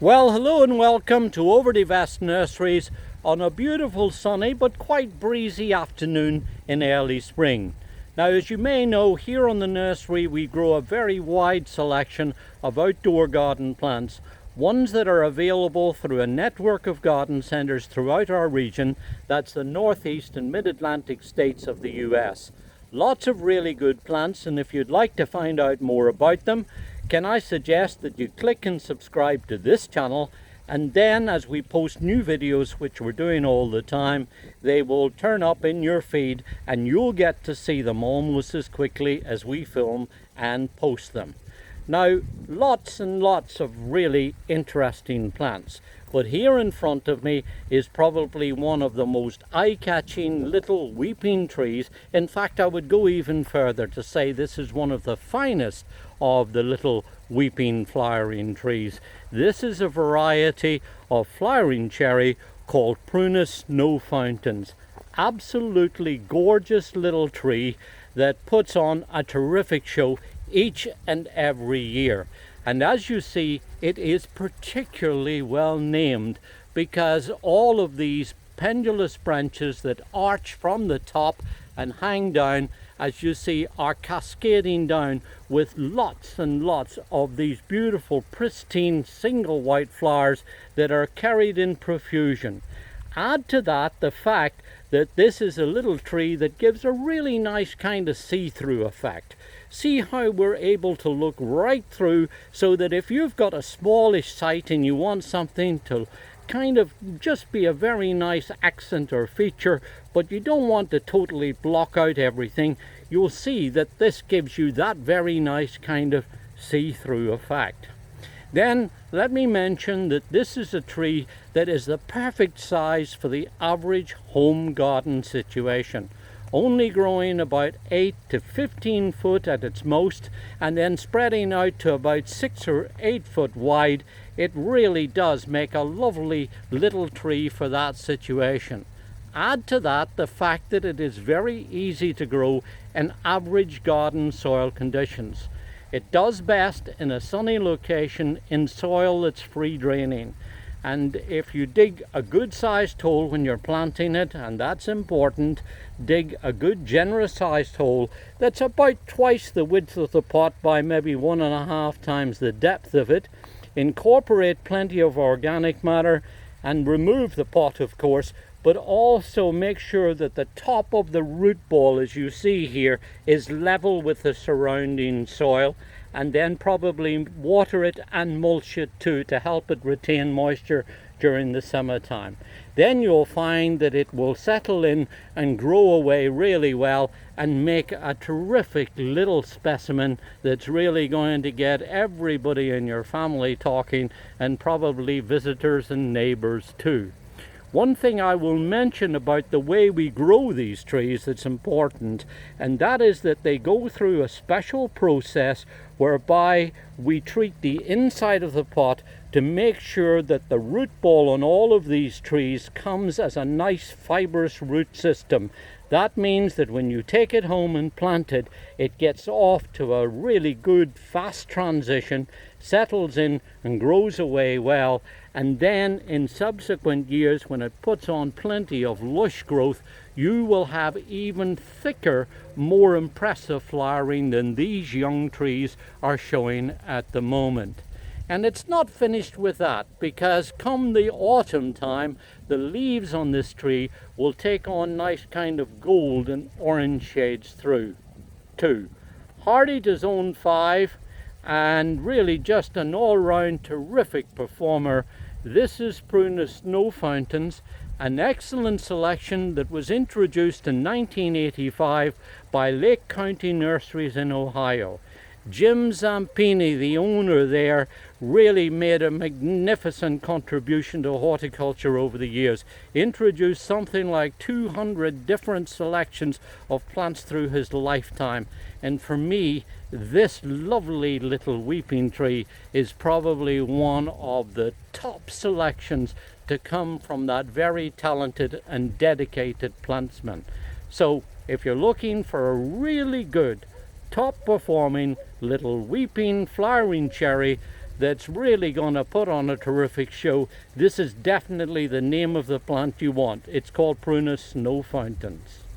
Well, hello and welcome to Overdevest Nurseries on a beautiful sunny but quite breezy afternoon in early spring. Now, as you may know, here on the nursery we grow a very wide selection of outdoor garden plants, ones that are available through a network of garden centres throughout our region. That's the northeast and mid-Atlantic states of the US. Lots of really good plants, and if you'd like to find out more about them, can I suggest that you click and subscribe to this channel, and then as we post new videos, which we're doing all the time, they will turn up in your feed and you'll get to see them almost as quickly as we film and post them. Now, lots and lots of really interesting plants, but here in front of me is probably one of the most eye-catching little weeping trees. In fact, I would go even further to say this is one of the finest of the little weeping flowering trees. This is a variety of flowering cherry called Prunus no fountains. Absolutely gorgeous little tree that puts on a terrific show each and every year. And as you see, it is particularly well named because all of these pendulous branches that arch from the top and hang down, as you see, are cascading down with lots and lots of these beautiful pristine single white flowers that are carried in profusion. Add to that the fact that this is a little tree that gives a really nice kind of see-through effect. See how we're able to look right through, so that if you've got a smallish sight and you want something to kind of just be a very nice accent or feature, but you don't want to totally block out everything, you'll see that this gives you that very nice kind of see-through effect. Then let me mention that this is a tree that is the perfect size for the average home garden situation. Only growing about 8 to 15 foot at its most, and then spreading out to about 6 or 8 foot wide. It really does make a lovely little tree for that situation. Add to that the fact that it is very easy to grow in average garden soil conditions. It does best in a sunny location in soil that's free draining. And if you dig a good sized hole when you're planting it, and that's important, dig a good generous sized hole that's about twice the width of the pot by maybe 1.5 times the depth of it. Incorporate plenty of organic matter and remove the pot, of course, but also make sure that the top of the root ball, as you see here, is level with the surrounding soil, and then probably water it and mulch it too to help it retain moisture during the summertime. Then you'll find that it will settle in and grow away really well and make a terrific little specimen that's really going to get everybody in your family talking, and probably visitors and neighbors too. One thing I will mention about the way we grow these trees that's important, and that is that they go through a special process whereby we treat the inside of the pot to make sure that the root ball on all of these trees comes as a nice fibrous root system. That means that when you take it home and plant it, it gets off to a really good fast transition, settles in and grows away well, and then in subsequent years, when it puts on plenty of lush growth, you will have even thicker, more impressive flowering than these young trees are showing at the moment. And it's not finished with that, because come the autumn time, the leaves on this tree will take on nice kind of gold and orange shades through too. Hardy to zone 5, and really just an all-round terrific performer. This is Prunus no fountains, an excellent selection that was introduced in 1985 by Lake County Nurseries in Ohio. Jim Zampini, the owner there, really made a magnificent contribution to horticulture over the years. Introduced something like 200 different selections of plants through his lifetime. And for me, this lovely little weeping tree is probably one of the top selections to come from that very talented and dedicated plantsman. So if you're looking for a really good, top performing little weeping flowering cherry, that's really going to put on a terrific show, this is definitely the name of the plant you want. It's called Prunus Snow Fountains.